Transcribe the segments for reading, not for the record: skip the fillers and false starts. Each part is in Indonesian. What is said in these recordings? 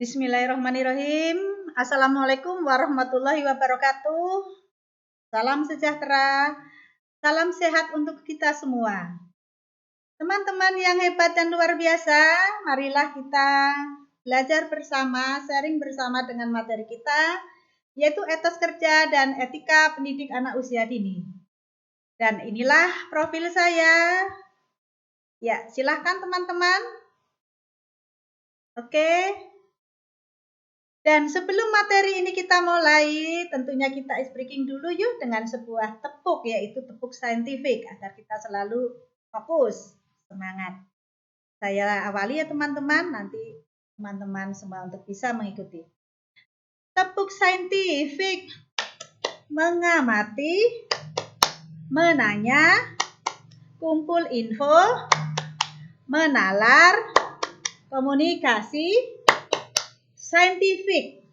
Bismillahirrahmanirrahim. Assalamualaikum warahmatullahi wabarakatuh. Salam sejahtera, salam sehat untuk kita semua. Teman-teman yang hebat dan luar biasa, marilah kita belajar bersama, sharing bersama dengan materi kita, yaitu etos kerja dan etika pendidik anak usia dini. Dan inilah profil saya. Ya, silahkan teman-teman. Oke. Dan sebelum materi ini kita mulai, tentunya kita ice breaking dulu yuk dengan sebuah tepuk, yaitu tepuk saintifik, agar kita selalu fokus, semangat. Saya awali ya teman-teman, nanti teman-teman semua untuk bisa mengikuti. Tepuk saintifik, mengamati, menanya, kumpul info, menalar, komunikasi, saintifik.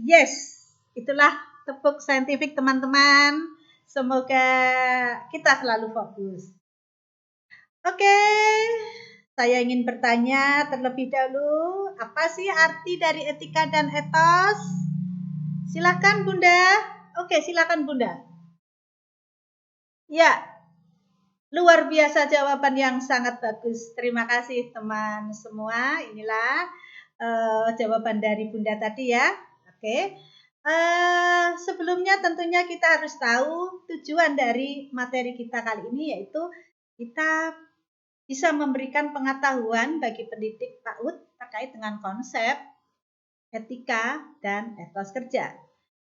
Yes, itulah tepuk saintifik teman-teman. Semoga kita selalu fokus. Oke, saya ingin bertanya terlebih dahulu, apa sih arti dari etika dan etos? Silakan Bunda. Oke, silakan Bunda. Ya, luar biasa jawaban yang sangat bagus. Terima kasih teman semua. Inilah jawaban dari Bunda tadi ya. Oke. Sebelumnya tentunya kita harus tahu tujuan dari materi kita kali ini, yaitu kita bisa memberikan pengetahuan bagi pendidik PAUD terkait dengan konsep etika dan etos kerja.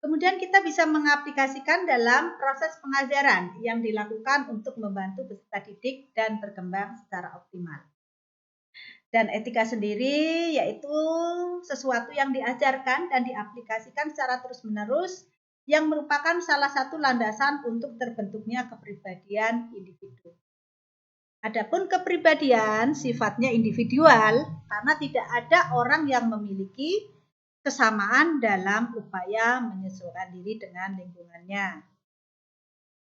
Kemudian kita bisa mengaplikasikan dalam proses pengajaran yang dilakukan untuk membantu peserta didik dan berkembang secara optimal. Dan etika sendiri yaitu sesuatu yang diajarkan dan diaplikasikan secara terus-menerus yang merupakan salah satu landasan untuk terbentuknya kepribadian individu. Adapun kepribadian sifatnya individual karena tidak ada orang yang memiliki kesamaan dalam upaya menyesuaikan diri dengan lingkungannya.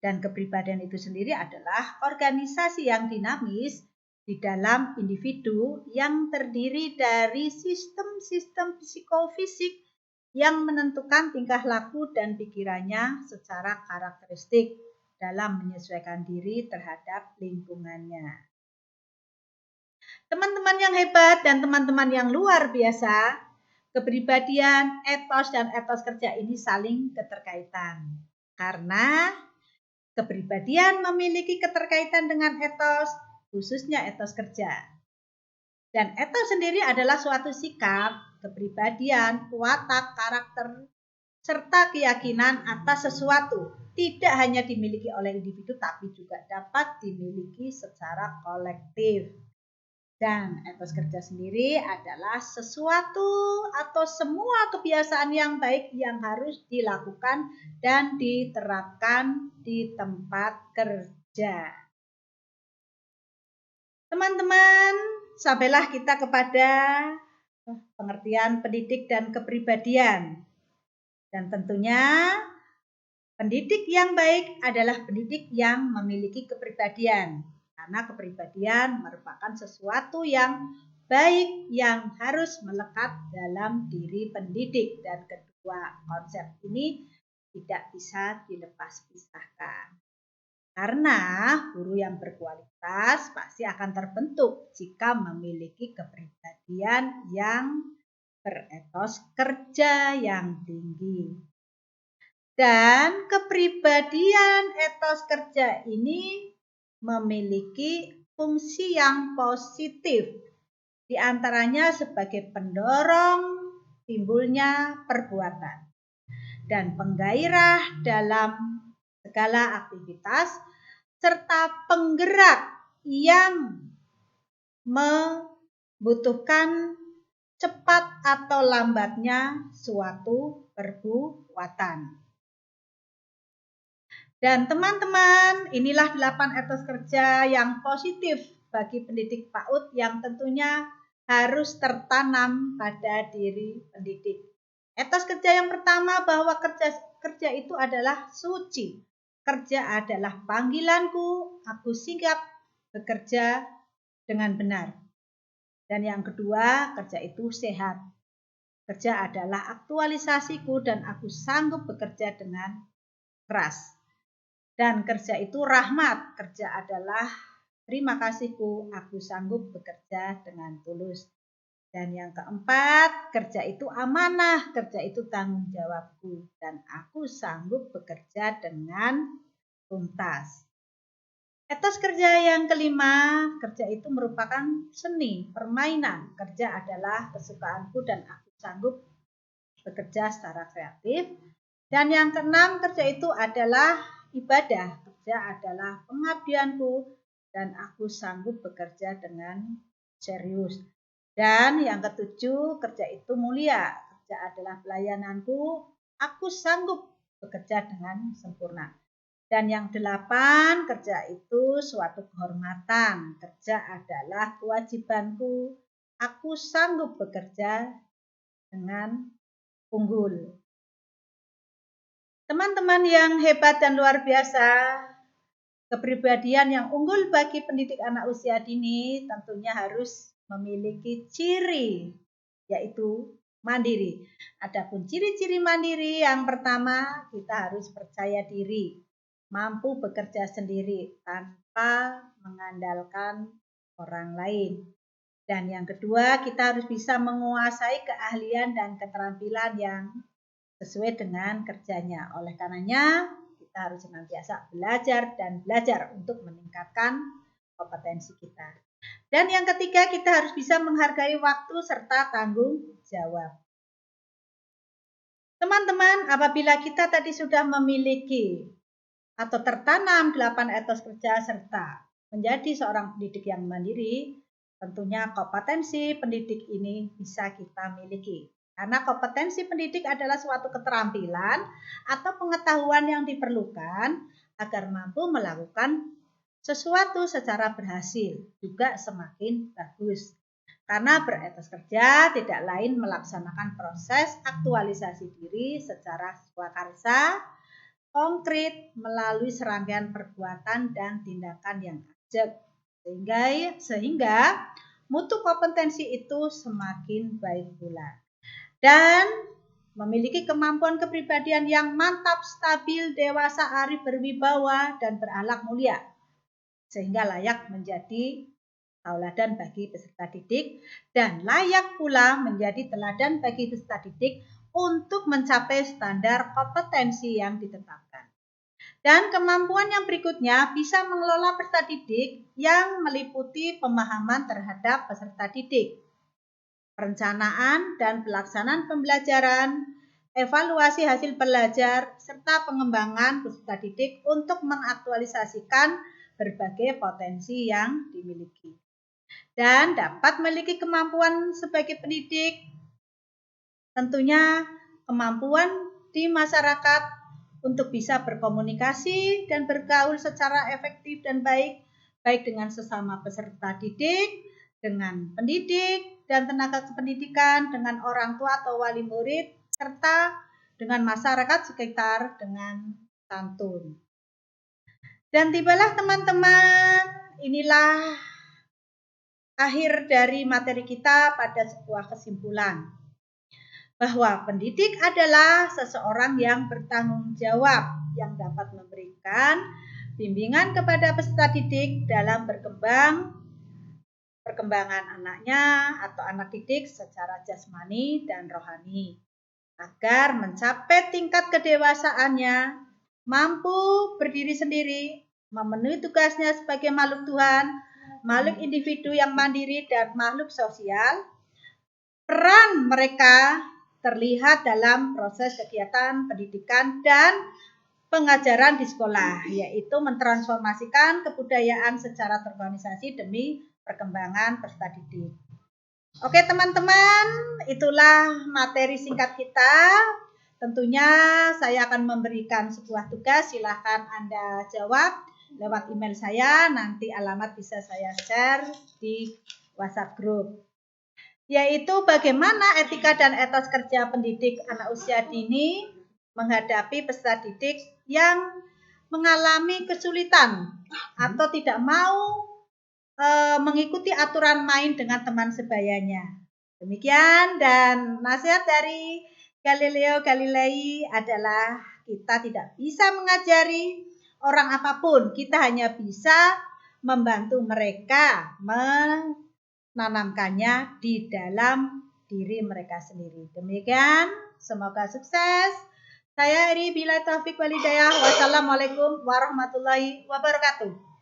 Dan kepribadian itu sendiri adalah organisasi yang dinamis di dalam individu yang terdiri dari sistem-sistem psikofisik yang menentukan tingkah laku dan pikirannya secara karakteristik dalam menyesuaikan diri terhadap lingkungannya. Teman-teman yang hebat dan teman-teman yang luar biasa, kepribadian, etos, dan etos kerja ini saling keterkaitan. Karena kepribadian memiliki keterkaitan dengan etos, khususnya etos kerja. Dan etos sendiri adalah suatu sikap, kepribadian, watak, karakter, serta keyakinan atas sesuatu. Tidak hanya dimiliki oleh individu, tapi juga dapat dimiliki secara kolektif. Dan etos kerja sendiri adalah sesuatu atau semua kebiasaan yang baik yang harus dilakukan dan diterapkan di tempat kerja. Teman-teman, sampailah kita kepada pengertian pendidik dan kepribadian. Dan tentunya pendidik yang baik adalah pendidik yang memiliki kepribadian. Karena kepribadian merupakan sesuatu yang baik yang harus melekat dalam diri pendidik. Dan kedua konsep ini tidak bisa dilepas pisahkan. Karena guru yang berkualitas pasti akan terbentuk jika memiliki kepribadian yang beretos kerja yang tinggi. Dan kepribadian etos kerja ini memiliki fungsi yang positif, di antaranya sebagai pendorong timbulnya perbuatan dan penggairah dalam segala aktivitas, serta penggerak yang membutuhkan cepat atau lambatnya suatu perbuatan. Dan teman-teman, inilah 8 etos kerja yang positif bagi pendidik PAUD yang tentunya harus tertanam pada diri pendidik. Etos kerja yang pertama bahwa kerja itu adalah suci. Kerja adalah panggilanku, aku sigap bekerja dengan benar. Dan yang kedua, kerja itu sehat. Kerja adalah aktualisasiku dan aku sanggup bekerja dengan keras. Dan kerja itu rahmat. Kerja adalah terima kasihku, aku sanggup bekerja dengan tulus. Dan yang keempat, kerja itu amanah, kerja itu tanggung jawabku, dan aku sanggup bekerja dengan tuntas. Etos kerja yang kelima, kerja itu merupakan seni, permainan. Kerja adalah kesukaanku dan aku sanggup bekerja secara kreatif. Dan yang keenam, kerja itu adalah ibadah. Kerja adalah pengabdianku dan aku sanggup bekerja dengan serius. Dan yang ketujuh, kerja itu mulia. Kerja adalah pelayananku, aku sanggup bekerja dengan sempurna. Dan yang delapan, kerja itu suatu kehormatan. Kerja adalah kewajibanku, aku sanggup bekerja dengan unggul. Teman-teman yang hebat dan luar biasa, kepribadian yang unggul bagi pendidik anak usia dini tentunya harus memiliki ciri, yaitu mandiri. Adapun ciri-ciri mandiri yang pertama, kita harus percaya diri, mampu bekerja sendiri tanpa mengandalkan orang lain. Dan yang kedua, kita harus bisa menguasai keahlian dan keterampilan yang sesuai dengan kerjanya. Oleh karenanya, kita harus senantiasa belajar dan belajar untuk meningkatkan kompetensi kita. Dan yang ketiga, kita harus bisa menghargai waktu serta tanggung jawab. Teman-teman, apabila kita tadi sudah memiliki atau tertanam 8 etos kerja serta menjadi seorang pendidik yang mandiri, tentunya kompetensi pendidik ini bisa kita miliki. Karena kompetensi pendidik adalah suatu keterampilan atau pengetahuan yang diperlukan agar mampu melakukan sesuatu secara berhasil, juga semakin bagus. Karena beretos kerja tidak lain melaksanakan proses aktualisasi diri secara swakarsa, konkret melalui serangkaian perbuatan dan tindakan yang ajak. Sehingga mutu kompetensi itu semakin baik pula. Dan memiliki kemampuan kepribadian yang mantap, stabil, dewasa, arif, berwibawa, dan berakhlak mulia. Sehingga layak menjadi tauladan bagi peserta didik dan layak pula menjadi teladan bagi peserta didik untuk mencapai standar kompetensi yang ditetapkan. Dan kemampuan yang berikutnya bisa mengelola peserta didik yang meliputi pemahaman terhadap peserta didik, perencanaan dan pelaksanaan pembelajaran, evaluasi hasil belajar, serta pengembangan peserta didik untuk mengaktualisasikan berbagai potensi yang dimiliki. Dan dapat memiliki kemampuan sebagai pendidik, tentunya kemampuan di masyarakat untuk bisa berkomunikasi dan bergaul secara efektif dan baik dengan sesama peserta didik, dengan pendidik dan tenaga kependidikan, dengan orang tua atau wali murid, serta dengan masyarakat sekitar dengan santun. Dan tibalah teman-teman, inilah akhir dari materi kita pada sebuah kesimpulan bahwa pendidik adalah seseorang yang bertanggung jawab yang dapat memberikan bimbingan kepada peserta didik dalam perkembangan anaknya atau anak didik secara jasmani dan rohani agar mencapai tingkat kedewasaannya, mampu berdiri sendiri, memenuhi tugasnya sebagai makhluk Tuhan, makhluk individu yang mandiri dan makhluk sosial. Peran mereka terlihat dalam proses kegiatan pendidikan dan pengajaran di sekolah, yaitu mentransformasikan kebudayaan secara terorganisasi demi perkembangan peserta didik. Oke teman-teman, itulah materi singkat kita. Tentunya saya akan memberikan sebuah tugas, silahkan Anda jawab lewat email saya, nanti alamat bisa saya share di WhatsApp group. Yaitu bagaimana etika dan etos kerja pendidik anak usia dini menghadapi peserta didik yang mengalami kesulitan atau tidak mau mengikuti aturan main dengan teman sebayanya. Demikian, dan nasihat dari Galileo Galilei adalah kita tidak bisa mengajari orang apapun, kita hanya bisa membantu mereka menanamkannya di dalam diri mereka sendiri. Demikian, semoga sukses. Saya Eri bila taufik walhidayah. Wassalamualaikum warahmatullahi wabarakatuh.